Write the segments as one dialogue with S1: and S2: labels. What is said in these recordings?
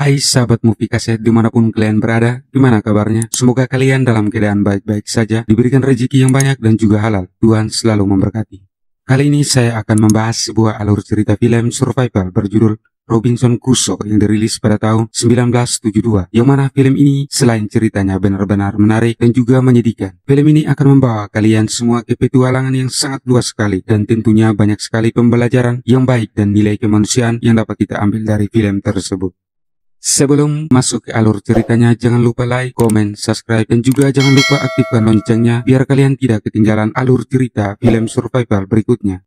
S1: Hai sahabat Movie Kaset dimanapun kalian berada, gimana kabarnya? Semoga kalian dalam keadaan baik-baik saja, diberikan rezeki yang banyak dan juga halal. Tuhan selalu memberkati. Kali ini saya akan membahas sebuah alur cerita film survival berjudul Robinson Crusoe yang dirilis pada tahun 1972. Yang mana film ini selain ceritanya benar-benar menarik dan juga menyedihkan, film ini akan membawa kalian semua ke petualangan yang sangat luas sekali dan tentunya banyak sekali pembelajaran yang baik dan nilai kemanusiaan yang dapat kita ambil dari film tersebut. Sebelum masuk ke alur ceritanya, jangan lupa like, komen, subscribe, dan juga jangan lupa aktifkan loncengnya biar kalian tidak ketinggalan alur cerita film survival berikutnya.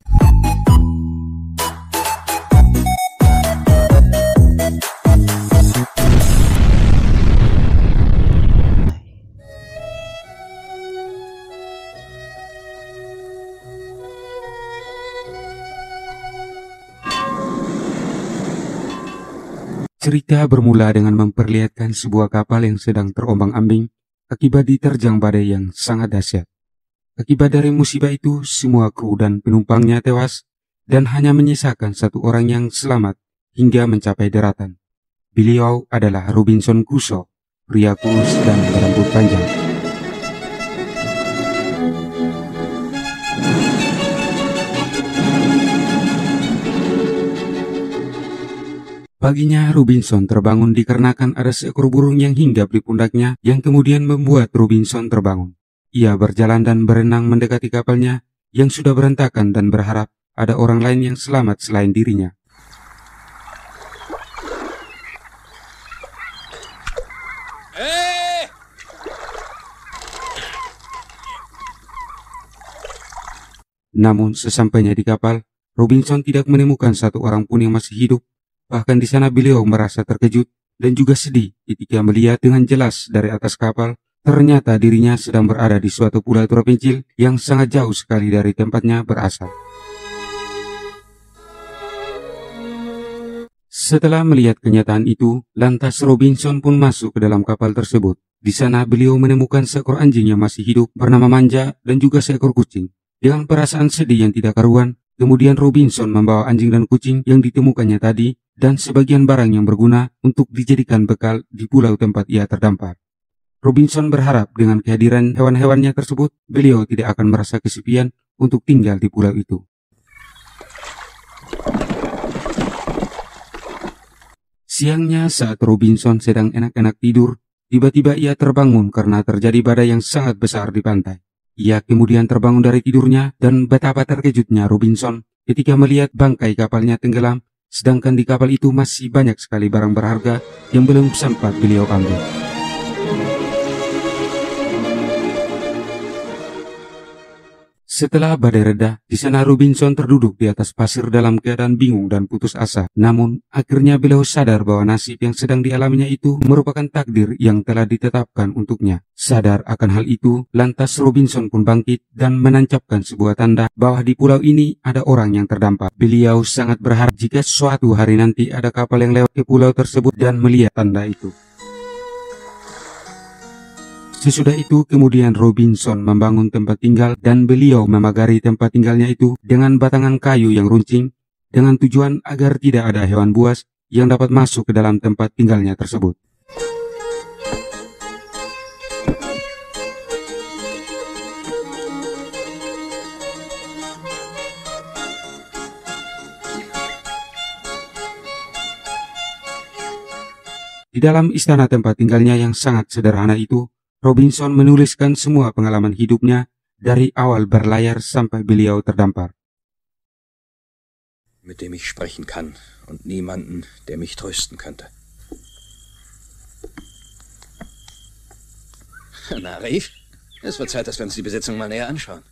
S1: Cerita bermula dengan memperlihatkan sebuah kapal yang sedang terombang-ambing akibat diterjang badai yang sangat dahsyat. Akibat dari musibah itu, semua kru dan penumpangnya tewas dan hanya menyisakan satu orang yang selamat hingga mencapai daratan. Beliau adalah Robinson Crusoe, pria kurus dan berambut panjang. Paginya Robinson terbangun dikarenakan ada seekor burung yang hinggap di pundaknya yang kemudian membuat Robinson terbangun. Ia berjalan dan berenang mendekati kapalnya yang sudah berantakan dan berharap ada orang lain yang selamat selain dirinya. Namun sesampainya di kapal, Robinson tidak menemukan satu orang pun yang masih hidup. Bahkan di sana beliau merasa terkejut dan juga sedih ketika melihat dengan jelas dari atas kapal, ternyata dirinya sedang berada di suatu pulau terpencil yang sangat jauh sekali dari tempatnya berasal. Setelah melihat kenyataan itu, lantas Robinson pun masuk ke dalam kapal tersebut. Di sana beliau menemukan seekor anjing yang masih hidup bernama Manja dan juga seekor kucing. Dengan perasaan sedih yang tidak karuan, kemudian Robinson membawa anjing dan kucing yang ditemukannya tadi dan sebagian barang yang berguna untuk dijadikan bekal di pulau tempat ia terdampar. Robinson berharap dengan kehadiran hewan-hewannya tersebut, beliau tidak akan merasa kesepian untuk tinggal di pulau itu. Siangnya saat Robinson sedang enak-enak tidur, tiba-tiba ia terbangun karena terjadi badai yang sangat besar di pantai. Ia kemudian terbangun dari tidurnya dan betapa terkejutnya Robinson ketika melihat bangkai kapalnya tenggelam, sedangkan di kapal itu masih banyak sekali barang berharga yang belum sempat beliau ambil. Setelah badai reda, di sana Robinson terduduk di atas pasir dalam keadaan bingung dan putus asa. Namun, akhirnya beliau sadar bahwa nasib yang sedang dialaminya itu merupakan takdir yang telah ditetapkan untuknya. Sadar akan hal itu, lantas Robinson pun bangkit dan menancapkan sebuah tanda bahwa di pulau ini ada orang yang terdampar. Beliau sangat berharap jika suatu hari nanti ada kapal yang lewat ke pulau tersebut dan melihat tanda itu. Sesudah itu kemudian Robinson membangun tempat tinggal dan beliau memagari tempat tinggalnya itu dengan batangan kayu yang runcing dengan tujuan agar tidak ada hewan buas yang dapat masuk ke dalam tempat tinggalnya tersebut. Di dalam istana tempat tinggalnya yang sangat sederhana itu, Robinson menuliskan semua pengalaman hidupnya dari awal berlayar sampai beliau terdampar.
S2: Mit dem ich sprechen kann und niemanden, der mich trösten könnte. Na, Rief, es wird Zeit, dass wir uns die Besitzung mal näher anschauen.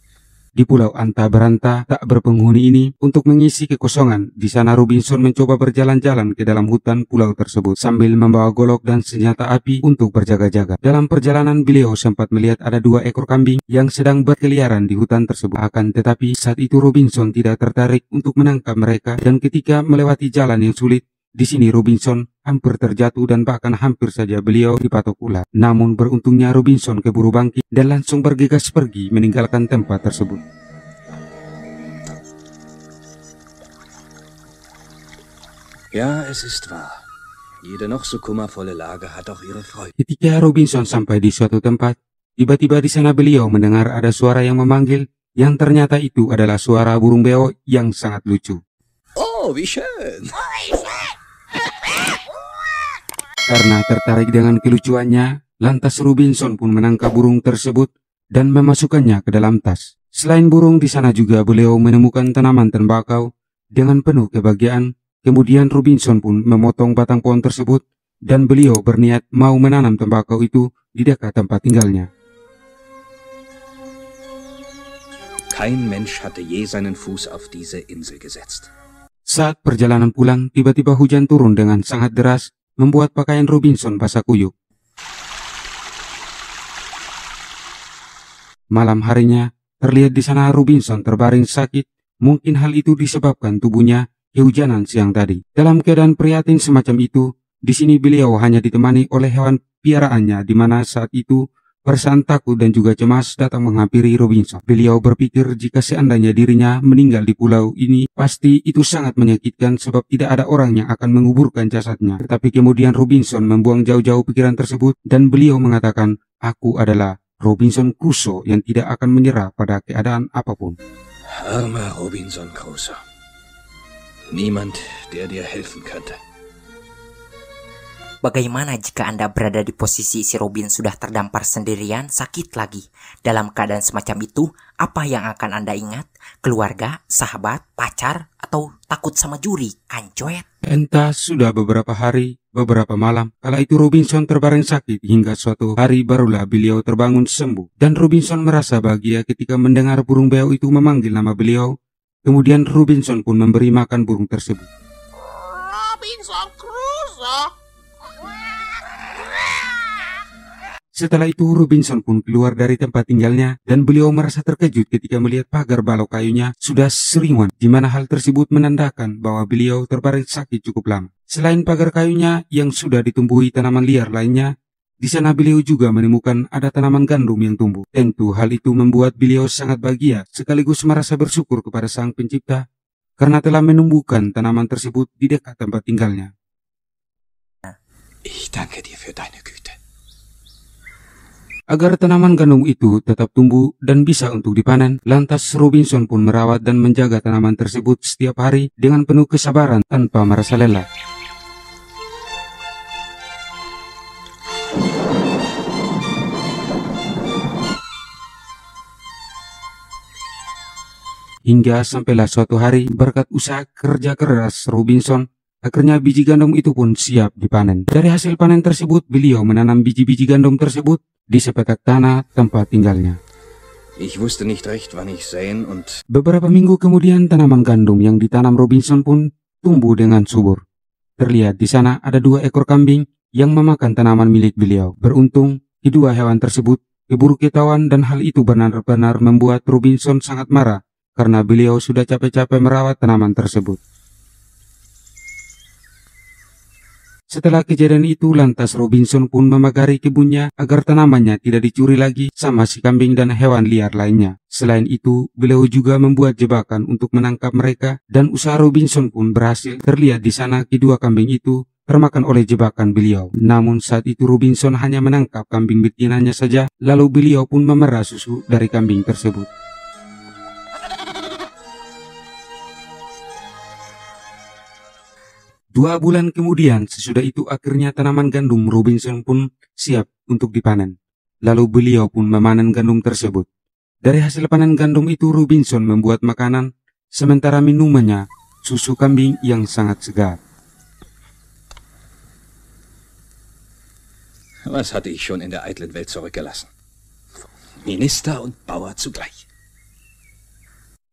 S1: Di pulau Anta Beranta tak berpenghuni ini, untuk mengisi kekosongan, di sana Robinson mencoba berjalan-jalan ke dalam hutan pulau tersebut sambil membawa golok dan senjata api untuk berjaga-jaga. Dalam perjalanan beliau sempat melihat ada 2 ekor kambing yang sedang berkeliaran di hutan tersebut. Akan tetapi saat itu Robinson tidak tertarik untuk menangkap mereka dan ketika melewati jalan yang sulit, di sini Robinson hampir terjatuh dan bahkan hampir saja beliau dipatok ular. Namun beruntungnya Robinson keburu bangkit dan langsung bergegas pergi meninggalkan tempat tersebut.
S2: Ja, es ist wahr. Jede noch so kummervolle Lage hat auch ihre Freude.
S1: Ketika Robinson sampai di suatu tempat, tiba-tiba di sana beliau mendengar ada suara yang memanggil, yang ternyata itu adalah suara burung beo yang sangat lucu.
S2: Oh, wie schön!
S1: Karena tertarik dengan kelucuannya, lantas Robinson pun menangkap burung tersebut dan memasukkannya ke dalam tas. Selain burung, di sana juga beliau menemukan tanaman tembakau dengan penuh kebahagiaan. Kemudian Robinson pun memotong batang pohon tersebut dan beliau berniat mau menanam tembakau itu di dekat tempat tinggalnya.
S2: Kein Mensch hatte je seinen Fuß auf diese Insel gesetzt.
S1: Saat perjalanan pulang, tiba-tiba hujan turun dengan sangat deras, membuat pakaian Robinson basah kuyup. Malam harinya, terlihat di sana Robinson terbaring sakit. Mungkin hal itu disebabkan tubuhnya kehujanan siang tadi. Dalam keadaan prihatin semacam itu, di sini beliau hanya ditemani oleh hewan piaraannya, di mana saat itu perasaan takut dan juga cemas datang menghampiri Robinson. Beliau berpikir jika seandainya dirinya meninggal di pulau ini, pasti itu sangat menyakitkan sebab tidak ada orang yang akan menguburkan jasadnya. Tetapi kemudian Robinson membuang jauh-jauh pikiran tersebut dan beliau mengatakan, "Aku adalah Robinson Crusoe yang tidak akan menyerah pada keadaan apapun."
S2: Armer Robinson Crusoe. Niemand, der dir helfen könnte.
S3: Bagaimana jika Anda berada di posisi si Robin sudah terdampar sendirian, sakit lagi? Dalam keadaan semacam itu, apa yang akan Anda ingat? Keluarga, sahabat, pacar, atau takut sama juri? Kancoet?
S1: Entah sudah beberapa hari, beberapa malam, kala itu Robinson terbaring sakit hingga suatu hari barulah beliau terbangun sembuh. Dan Robinson merasa bahagia ketika mendengar burung beo itu memanggil nama beliau. Kemudian Robinson pun memberi makan burung tersebut.
S4: Robinson Crusoe.
S1: Setelah itu Robinson pun keluar dari tempat tinggalnya dan beliau merasa terkejut ketika melihat pagar balok kayunya sudah seringan, di mana hal tersebut menandakan bahwa beliau terbaring sakit cukup lama. Selain pagar kayunya yang sudah ditumbuhi tanaman liar lainnya, di sana beliau juga menemukan ada tanaman gandum yang tumbuh. Tentu hal itu membuat beliau sangat bahagia sekaligus merasa bersyukur kepada Sang Pencipta karena telah menumbuhkan tanaman tersebut di dekat tempat tinggalnya.
S2: Ich danke dir für deine Güte.
S1: Agar tanaman gandum itu tetap tumbuh dan bisa untuk dipanen, lantas Robinson pun merawat dan menjaga tanaman tersebut setiap hari dengan penuh kesabaran tanpa merasa lelah. Hingga sampailah suatu hari, berkat usaha kerja keras Robinson, akhirnya biji gandum itu pun siap dipanen. Dari hasil panen tersebut, beliau menanam biji-biji gandum tersebut di sepetak tanah tempat tinggalnya.
S2: Ich wusste nicht recht, wann ich säen und...
S1: Beberapa minggu kemudian, tanaman gandum yang ditanam Robinson pun tumbuh dengan subur. Terlihat di sana ada 2 ekor kambing yang memakan tanaman milik beliau. Beruntung, kedua hewan tersebut keburu ketahuan dan hal itu benar-benar membuat Robinson sangat marah karena beliau sudah capek-capek merawat tanaman tersebut. Setelah kejadian itu, lantas Robinson pun memagari kebunnya agar tanamannya tidak dicuri lagi sama si kambing dan hewan liar lainnya. Selain itu, beliau juga membuat jebakan untuk menangkap mereka dan usaha Robinson pun berhasil. Terlihat di sana kedua kambing itu termakan oleh jebakan beliau. Namun saat itu Robinson hanya menangkap kambing betinanya saja, lalu beliau pun memerah susu dari kambing tersebut. Dua bulan kemudian, sesudah itu akhirnya tanaman gandum Robinson pun siap untuk dipanen. Lalu beliau pun memanen gandum tersebut. Dari hasil panen gandum itu Robinson membuat makanan, sementara minumannya susu kambing yang sangat segar.
S2: Was hatte ich schon in der eitlen Welt zurückgelassen? Minister und Bauer zugleich.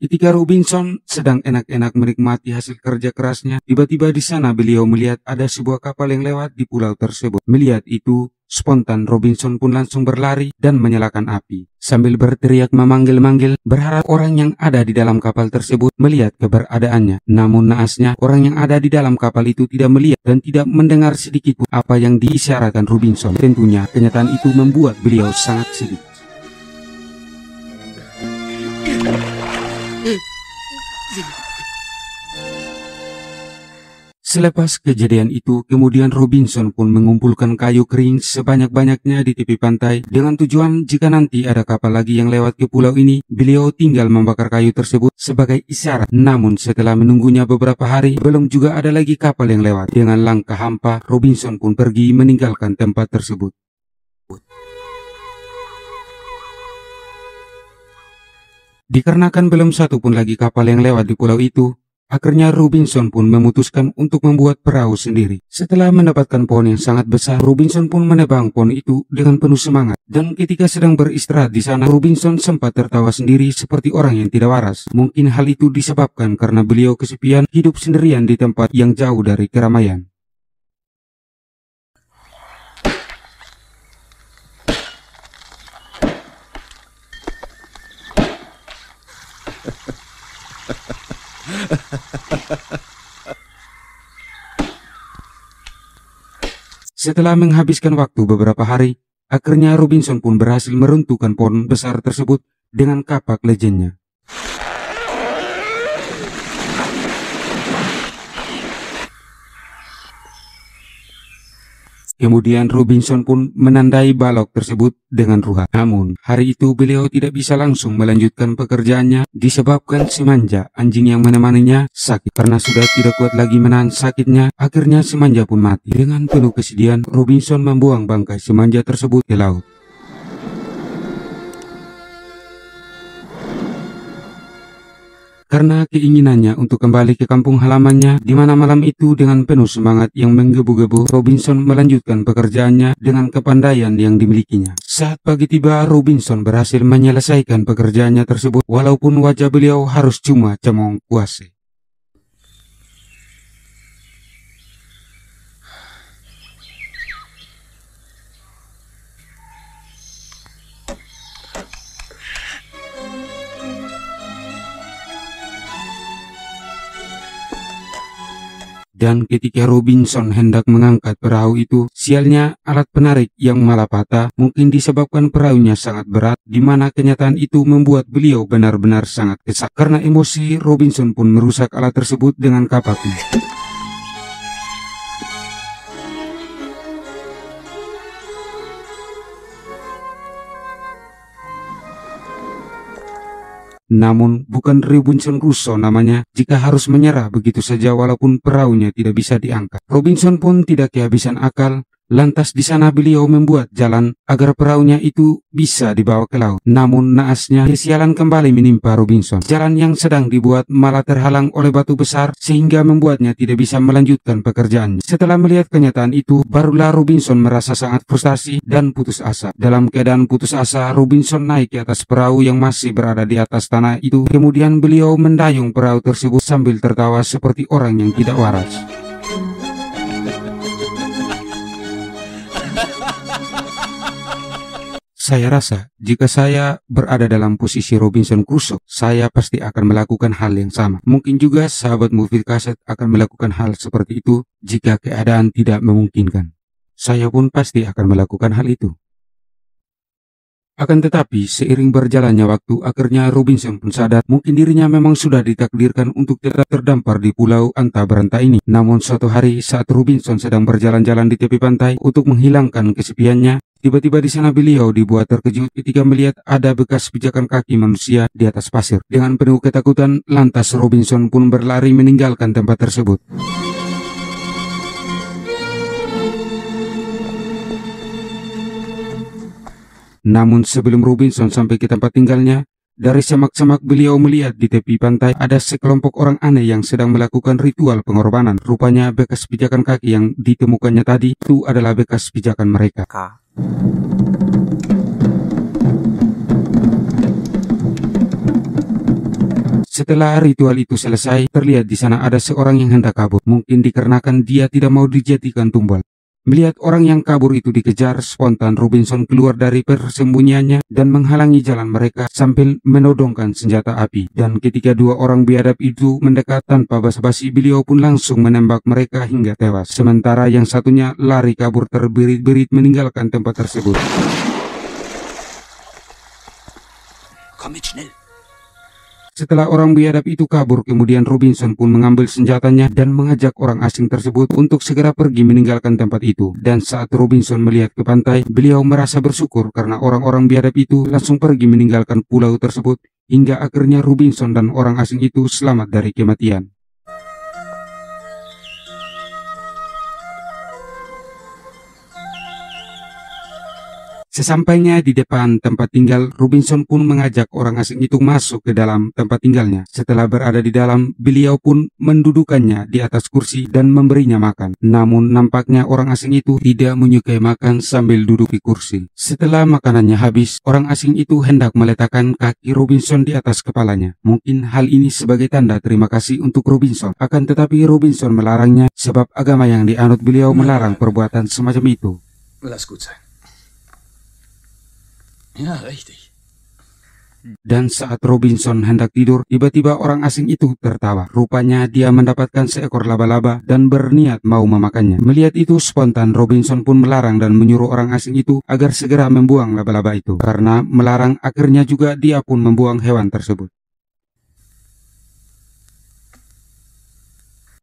S1: Ketika Robinson sedang enak-enak menikmati hasil kerja kerasnya, tiba-tiba di sana beliau melihat ada sebuah kapal yang lewat di pulau tersebut. Melihat itu, spontan Robinson pun langsung berlari dan menyalakan api. Sambil berteriak memanggil-manggil, berharap orang yang ada di dalam kapal tersebut melihat keberadaannya. Namun naasnya, orang yang ada di dalam kapal itu tidak melihat dan tidak mendengar sedikit pun apa yang diisyaratkan Robinson. Tentunya, kenyataan itu membuat beliau sangat sedih. Selepas kejadian itu, kemudian Robinson pun mengumpulkan kayu kering sebanyak-banyaknya di tepi pantai dengan tujuan jika nanti ada kapal lagi yang lewat ke pulau ini, beliau tinggal membakar kayu tersebut sebagai isyarat. Namun setelah menunggunya beberapa hari, belum juga ada lagi kapal yang lewat. Dengan langkah hampa, Robinson pun pergi meninggalkan tempat tersebut. Dikarenakan belum satu pun lagi kapal yang lewat di pulau itu, akhirnya Robinson pun memutuskan untuk membuat perahu sendiri. Setelah mendapatkan pohon yang sangat besar, Robinson pun menebang pohon itu dengan penuh semangat. Dan ketika sedang beristirahat di sana, Robinson sempat tertawa sendiri seperti orang yang tidak waras. Mungkin hal itu disebabkan karena beliau kesepian, hidup sendirian di tempat yang jauh dari keramaian. Setelah menghabiskan waktu beberapa hari, akhirnya Robinson pun berhasil meruntuhkan pohon besar tersebut dengan kapak lejennya. Kemudian Robinson pun menandai balok tersebut dengan ruha. Namun, hari itu beliau tidak bisa langsung melanjutkan pekerjaannya disebabkan si Manja, anjing yang menemaninya, sakit. Karena sudah tidak kuat lagi menahan sakitnya, akhirnya si Manja pun mati. Dengan penuh kesedihan, Robinson membuang bangkai si Manja tersebut ke laut. Karena keinginannya untuk kembali ke kampung halamannya, di mana malam itu dengan penuh semangat yang menggebu-gebu, Robinson melanjutkan pekerjaannya dengan kepandaian yang dimilikinya. Saat pagi tiba, Robinson berhasil menyelesaikan pekerjaannya tersebut, walaupun wajah beliau harus cuma cemong kuase. Dan ketika Robinson hendak mengangkat perahu itu, sialnya alat penarik yang malah patah, mungkin disebabkan perahunya sangat berat, di mana kenyataan itu membuat beliau benar-benar sangat kesal. Karena emosi, Robinson pun merusak alat tersebut dengan kapaknya. Namun bukan Robinson Crusoe namanya jika harus menyerah begitu saja walaupun perahunya tidak bisa diangkat. Robinson pun tidak kehabisan akal. Lantas di sana beliau membuat jalan agar perahunya itu bisa dibawa ke laut. Namun naasnya kesialan kembali menimpa Robinson. Jalan yang sedang dibuat malah terhalang oleh batu besar sehingga membuatnya tidak bisa melanjutkan pekerjaannya. Setelah melihat kenyataan itu, barulah Robinson merasa sangat frustasi dan putus asa. Dalam keadaan putus asa, Robinson naik ke atas perahu yang masih berada di atas tanah itu. Kemudian beliau mendayung perahu tersebut sambil tertawa seperti orang yang tidak waras. Saya rasa, jika saya berada dalam posisi Robinson Crusoe, saya pasti akan melakukan hal yang sama. Mungkin juga sahabat Movie Kaset akan melakukan hal seperti itu jika keadaan tidak memungkinkan. Saya pun pasti akan melakukan hal itu. Akan tetapi, seiring berjalannya waktu, akhirnya Robinson pun sadar mungkin dirinya memang sudah ditakdirkan untuk tetap terdampar di pulau anta beranta ini. Namun suatu hari saat Robinson sedang berjalan-jalan di tepi pantai untuk menghilangkan kesepiannya, tiba-tiba di sana beliau dibuat terkejut ketika melihat ada bekas pijakan kaki manusia di atas pasir. Dengan penuh ketakutan, lantas Robinson pun berlari meninggalkan tempat tersebut. Namun sebelum Robinson sampai ke tempat tinggalnya, dari semak-semak beliau melihat di tepi pantai ada sekelompok orang aneh yang sedang melakukan ritual pengorbanan. Rupanya bekas pijakan kaki yang ditemukannya tadi itu adalah bekas pijakan mereka. Setelah ritual itu selesai, terlihat di sana ada seorang yang hendak kabur. Mungkin dikarenakan dia tidak mau dijadikan tumbal. Melihat orang yang kabur itu dikejar, spontan Robinson keluar dari persembunyiannya dan menghalangi jalan mereka sambil menodongkan senjata api. Dan ketika dua orang biadab itu mendekat tanpa basa-basi, beliau pun langsung menembak mereka hingga tewas. Sementara yang satunya lari kabur terbirit-birit meninggalkan tempat tersebut.
S2: Komm mit schnell.
S1: Setelah orang biadab itu kabur, kemudian Robinson pun mengambil senjatanya dan mengajak orang asing tersebut untuk segera pergi meninggalkan tempat itu. Dan saat Robinson melihat ke pantai, beliau merasa bersyukur karena orang-orang biadab itu langsung pergi meninggalkan pulau tersebut, hingga akhirnya Robinson dan orang asing itu selamat dari kematian. Sesampainya di depan tempat tinggal, Robinson pun mengajak orang asing itu masuk ke dalam tempat tinggalnya. Setelah berada di dalam, beliau pun mendudukannya di atas kursi dan memberinya makan. Namun nampaknya orang asing itu tidak menyukai makan sambil duduk di kursi. Setelah makanannya habis, orang asing itu hendak meletakkan kaki Robinson di atas kepalanya. Mungkin hal ini sebagai tanda terima kasih untuk Robinson. Akan tetapi Robinson melarangnya sebab agama yang dianut beliau melarang perbuatan semacam itu.
S2: Lass gut sein. Ja, richtig.
S1: Dan saat Robinson hendak tidur, tiba-tiba orang asing itu tertawa. Rupanya dia mendapatkan seekor laba-laba dan berniat mau memakannya. Melihat itu spontan, Robinson pun melarang dan menyuruh orang asing itu agar segera membuang laba-laba itu. Karena melarang, akhirnya juga dia pun membuang hewan tersebut.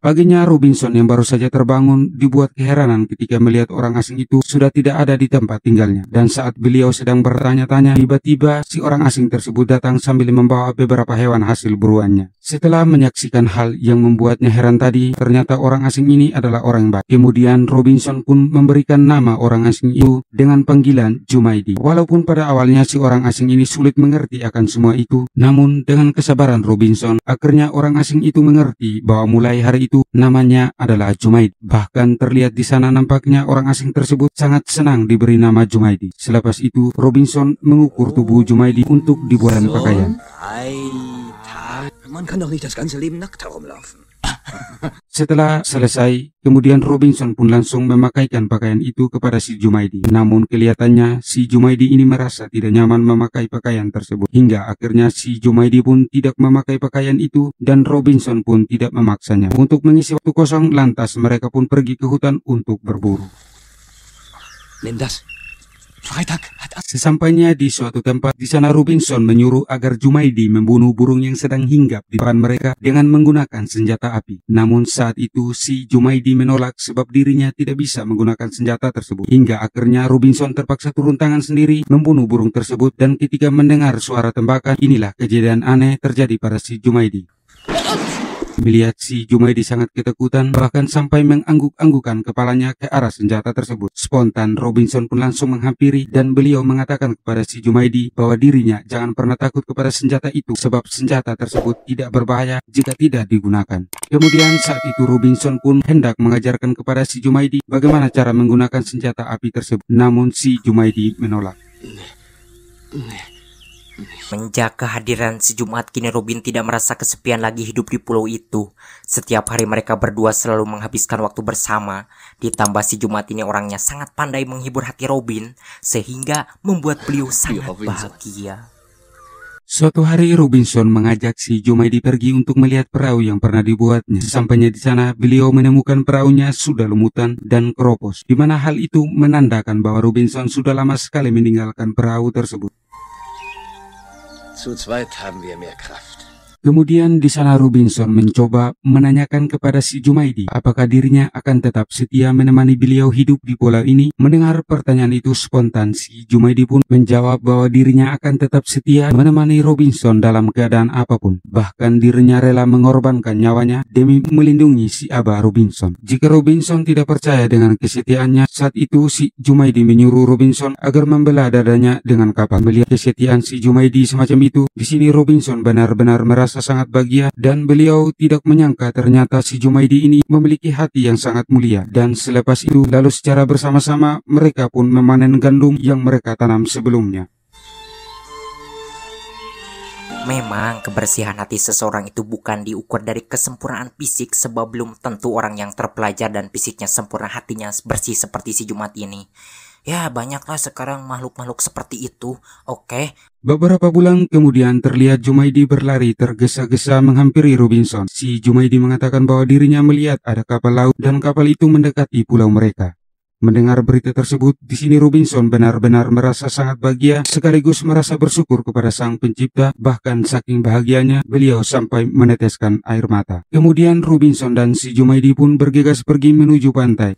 S1: Paginya Robinson yang baru saja terbangun dibuat keheranan ketika melihat orang asing itu sudah tidak ada di tempat tinggalnya. Dan saat beliau sedang bertanya-tanya, tiba-tiba si orang asing tersebut datang sambil membawa beberapa hewan hasil buruannya. Setelah menyaksikan hal yang membuatnya heran tadi, ternyata orang asing ini adalah orang baik. Kemudian Robinson pun memberikan nama orang asing itu dengan panggilan Jumaidi. Walaupun pada awalnya si orang asing ini sulit mengerti akan semua itu, namun dengan kesabaran Robinson, akhirnya orang asing itu mengerti bahwa mulai hari itu namanya adalah Jumaidi. Bahkan terlihat di sana nampaknya orang asing tersebut sangat senang diberi nama Jumaidi. Selepas itu Robinson mengukur tubuh Jumaidi untuk dibuatkan pakaian.
S2: Man kann doch nicht das ganze Leben nackt herumlaufen.
S1: Setelah selesai, kemudian Robinson pun langsung memakaikan pakaian itu kepada si Jumaidi. Namun kelihatannya si Jumaidi ini merasa tidak nyaman memakai pakaian tersebut. Hingga akhirnya si Jumaidi pun tidak memakai pakaian itu dan Robinson pun tidak memaksanya. Untuk mengisi waktu kosong, lantas mereka pun pergi ke hutan untuk berburu.
S2: Nimm das. Freitag hat
S1: Sesampainya di suatu tempat, di sana Robinson menyuruh agar Jumaidi membunuh burung yang sedang hinggap di depan mereka dengan menggunakan senjata api. Namun saat itu si Jumaidi menolak sebab dirinya tidak bisa menggunakan senjata tersebut. Hingga akhirnya Robinson terpaksa turun tangan sendiri membunuh burung tersebut, dan ketika mendengar suara tembakan, inilah kejadian aneh terjadi pada si Jumaidi. Melihat si Jumaidi sangat ketakutan, bahkan sampai mengangguk-anggukan kepalanya ke arah senjata tersebut. Spontan Robinson pun langsung menghampiri dan beliau mengatakan kepada si Jumaidi bahwa dirinya jangan pernah takut kepada senjata itu sebab senjata tersebut tidak berbahaya jika tidak digunakan. Kemudian saat itu Robinson pun hendak mengajarkan kepada si Jumaidi bagaimana cara menggunakan senjata api tersebut. Namun si Jumaidi menolak.
S3: Menjaga kehadiran si Jumat, kini Robin tidak merasa kesepian lagi hidup di pulau itu. Setiap hari mereka berdua selalu menghabiskan waktu bersama. Ditambah si Jumat ini orangnya sangat pandai menghibur hati Robin, sehingga membuat beliau sangat bahagia.
S1: Suatu hari Robinson mengajak si Jumaidi pergi untuk melihat perahu yang pernah dibuatnya. Sesampainya di sana, beliau menemukan perahunya sudah lumutan dan keropos, di mana hal itu menandakan bahwa Robinson sudah lama sekali meninggalkan perahu tersebut.
S2: Zu zweit haben wir mehr Kraft.
S1: Kemudian di sana Robinson mencoba menanyakan kepada si Jumaidi apakah dirinya akan tetap setia menemani beliau hidup di pulau ini. Mendengar pertanyaan itu spontan, si Jumaidi pun menjawab bahwa dirinya akan tetap setia menemani Robinson dalam keadaan apapun. Bahkan dirinya rela mengorbankan nyawanya demi melindungi si Abah Robinson. Jika Robinson tidak percaya dengan kesetiaannya, saat itu si Jumaidi menyuruh Robinson agar membelah dadanya dengan kapak. Melihat kesetiaan si Jumaidi semacam itu, di sini Robinson benar-benar merasa sangat bahagia, dan beliau tidak menyangka ternyata si Jumaidi ini memiliki hati yang sangat mulia. Dan selepas itu, lalu secara bersama-sama mereka pun memanen gandum yang mereka tanam sebelumnya.
S3: Memang kebersihan hati seseorang itu bukan diukur dari kesempurnaan fisik, sebab belum tentu orang yang terpelajar dan fisiknya sempurna hatinya bersih seperti si Jumat ini. Ya, banyaklah sekarang makhluk-makhluk seperti itu. Oke.
S1: Beberapa bulan kemudian terlihat Jumaidi berlari tergesa-gesa menghampiri Robinson. Si Jumaidi mengatakan bahwa dirinya melihat ada kapal laut dan kapal itu mendekati pulau mereka. Mendengar berita tersebut, di sini Robinson benar-benar merasa sangat bahagia sekaligus merasa bersyukur kepada Sang Pencipta, bahkan saking bahagianya beliau sampai meneteskan air mata. Kemudian Robinson dan si Jumaidi pun bergegas pergi menuju pantai.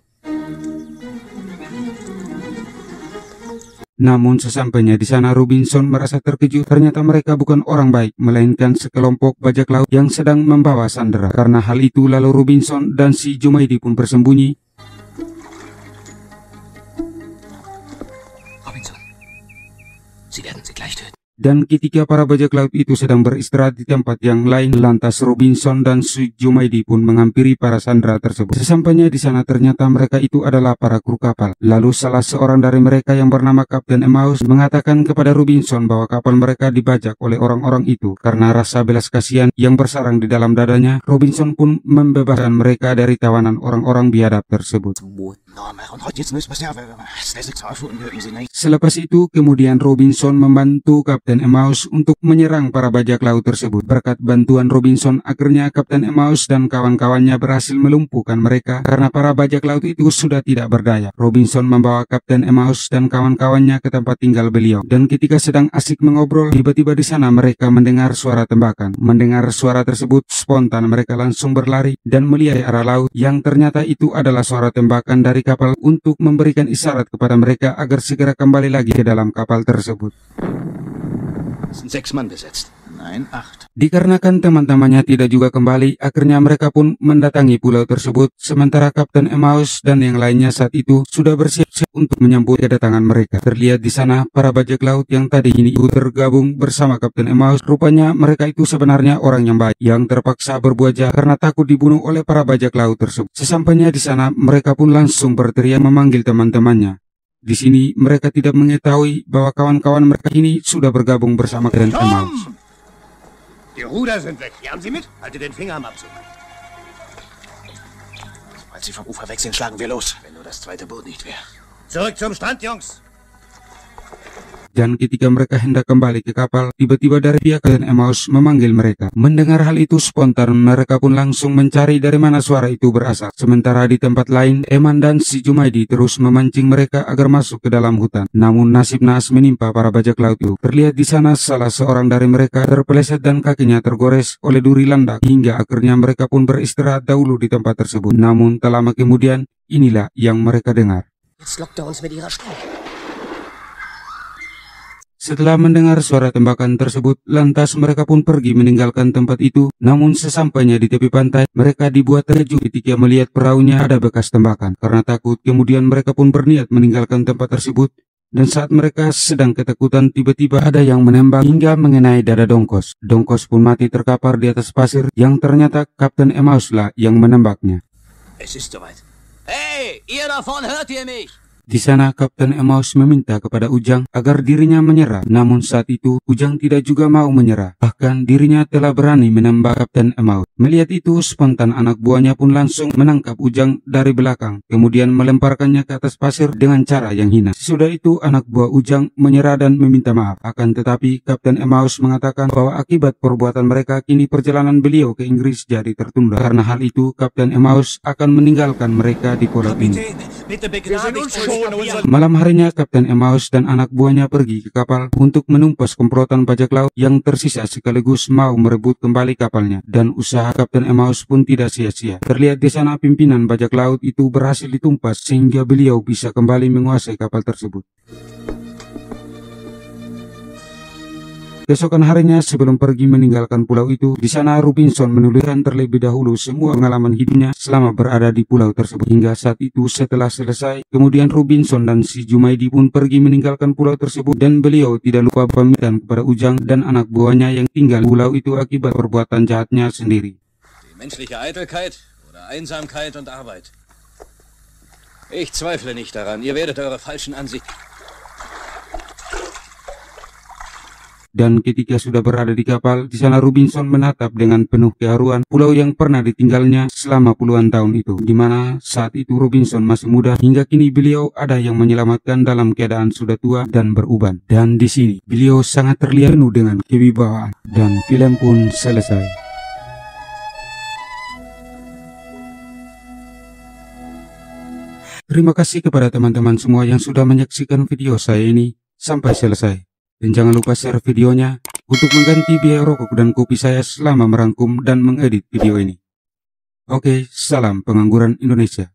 S1: Namun sesampainya di sana Robinson merasa terkejut, ternyata mereka bukan orang baik, melainkan sekelompok bajak laut yang sedang membawa sandera. Karena hal itu lalu Robinson dan si Jumaidi pun bersembunyi.
S2: Sie werden sie gleich töten.
S1: Dan ketika para bajak laut itu sedang beristirahat di tempat yang lain, lantas Robinson dan si Jumaidi pun menghampiri para sandera tersebut. Sesampainya di sana ternyata mereka itu adalah para kru kapal. Lalu salah seorang dari mereka yang bernama Kapten Emmaus mengatakan kepada Robinson bahwa kapal mereka dibajak oleh orang-orang itu. Karena rasa belas kasihan yang bersarang di dalam dadanya, Robinson pun membebaskan mereka dari tawanan orang-orang biadab tersebut. Selepas itu, kemudian Robinson membantu Kapten Emmaus untuk menyerang para bajak laut tersebut. Berkat bantuan Robinson, akhirnya Kapten Emmaus dan kawan-kawannya berhasil melumpuhkan mereka karena para bajak laut itu sudah tidak berdaya. Robinson membawa Kapten Emmaus dan kawan-kawannya ke tempat tinggal beliau. Dan ketika sedang asik mengobrol, tiba-tiba di sana mereka mendengar suara tembakan. Mendengar suara tersebut, spontan mereka langsung berlari dan melihat arah laut, yang ternyata itu adalah suara tembakan dari kapal untuk memberikan isyarat kepada mereka agar segera kembali lagi ke dalam kapal tersebut.
S2: Es sind 6 Mann besetzt. Nein, 8.
S1: Dikarenakan teman-temannya tidak juga kembali, akhirnya mereka pun mendatangi pulau tersebut, sementara Kapten Emmaus dan yang lainnya saat itu sudah bersiap-siap untuk menyambut kedatangan mereka. Terlihat di sana para bajak laut yang tadi ini tergabung bersama Kapten Emmaus. Rupanya mereka itu sebenarnya orang yang baik, yang terpaksa berbuat jahat karena takut dibunuh oleh para bajak laut tersebut. Sesampainya di sana, mereka pun langsung berteriak memanggil teman-temannya. Di sini mereka tidak mengetahui bahwa kawan-kawan mereka ini sudah bergabung bersama Kapten Emmaus.
S4: Die Ruder sind weg. Hier haben Sie mit? Halte den Finger am Abzug.
S2: Sobald sie vom Ufer weg sind, schlagen wir los. Wenn nur das zweite Boot nicht wäre.
S4: Zurück zum Strand, Jungs.
S1: Dan ketika mereka hendak kembali ke kapal, tiba-tiba dari pihak Kapten Emmaus memanggil mereka. Mendengar hal itu spontan, mereka pun langsung mencari dari mana suara itu berasal. Sementara di tempat lain, Eman dan si Jumaidi terus memancing mereka agar masuk ke dalam hutan. Namun nasib naas menimpa para bajak laut itu. Terlihat di sana salah seorang dari mereka terpeleset dan kakinya tergores oleh duri landak, hingga akhirnya mereka pun beristirahat dahulu di tempat tersebut. Namun tak lama kemudian, inilah yang mereka dengar.
S4: Jetzt lockt er uns mit ihrer Stimme.
S1: Setelah mendengar suara tembakan tersebut, lantas mereka pun pergi meninggalkan tempat itu. Namun sesampainya di tepi pantai, mereka dibuat terkejut ketika melihat perahunya ada bekas tembakan. Karena takut, kemudian mereka pun berniat meninggalkan tempat tersebut. Dan saat mereka sedang ketakutan, tiba-tiba ada yang menembak hingga mengenai dada Dongkos. Dongkos pun mati terkapar di atas pasir, yang ternyata Kapten Emmaus lah yang menembaknya.
S2: Es ist soweit. Hey, ihr da vorne, hört ihr mich?
S1: Di sana Kapten Emmaus meminta kepada Ujang agar dirinya menyerah. Namun saat itu Ujang tidak juga mau menyerah. Bahkan dirinya telah berani menembak Kapten Emmaus. Melihat itu spontan anak buahnya pun langsung menangkap Ujang dari belakang. Kemudian melemparkannya ke atas pasir dengan cara yang hina. Sesudah itu anak buah Ujang menyerah dan meminta maaf. Akan tetapi Kapten Emmaus mengatakan bahwa akibat perbuatan mereka kini perjalanan beliau ke Inggris jadi tertunda. Karena hal itu Kapten Emmaus akan meninggalkan mereka di pulau ini. Malam harinya Kapten Emmaus dan anak buahnya pergi ke kapal untuk menumpas komplotan bajak laut yang tersisa sekaligus mau merebut kembali kapalnya. Dan usaha Kapten Emmaus pun tidak sia-sia. Terlihat di sana pimpinan bajak laut itu berhasil ditumpas sehingga beliau bisa kembali menguasai kapal tersebut. Keesokan harinya sebelum pergi meninggalkan pulau itu, di sana Robinson menuliskan terlebih dahulu semua pengalaman hidupnya selama berada di pulau tersebut. Hingga saat itu setelah selesai, kemudian Robinson dan si Jumaidi pun pergi meninggalkan pulau tersebut dan beliau tidak lupa pamitan kepada Ujang dan anak buahnya yang tinggal di pulau itu akibat perbuatan jahatnya sendiri.
S2: Die menschliche Eitelkeit oder Einsamkeit und Arbeit. Ich zweifle nicht daran, ihr werdet eure falschen Ansichten.
S1: Dan ketika sudah berada di kapal, di sana Robinson menatap dengan penuh keharuan pulau yang pernah ditinggalnya selama puluhan tahun itu. Di mana saat itu Robinson masih muda, hingga kini beliau ada yang menyelamatkan dalam keadaan sudah tua dan beruban. Dan di sini beliau sangat terlihat penuh dengan kewibawaan. Dan film pun selesai. Terima kasih kepada teman-teman semua yang sudah menyaksikan video saya ini sampai selesai. Dan jangan lupa share videonya untuk mengganti biaya rokok dan kopi saya selama merangkum dan mengedit video ini. Oke, salam pengangguran Indonesia.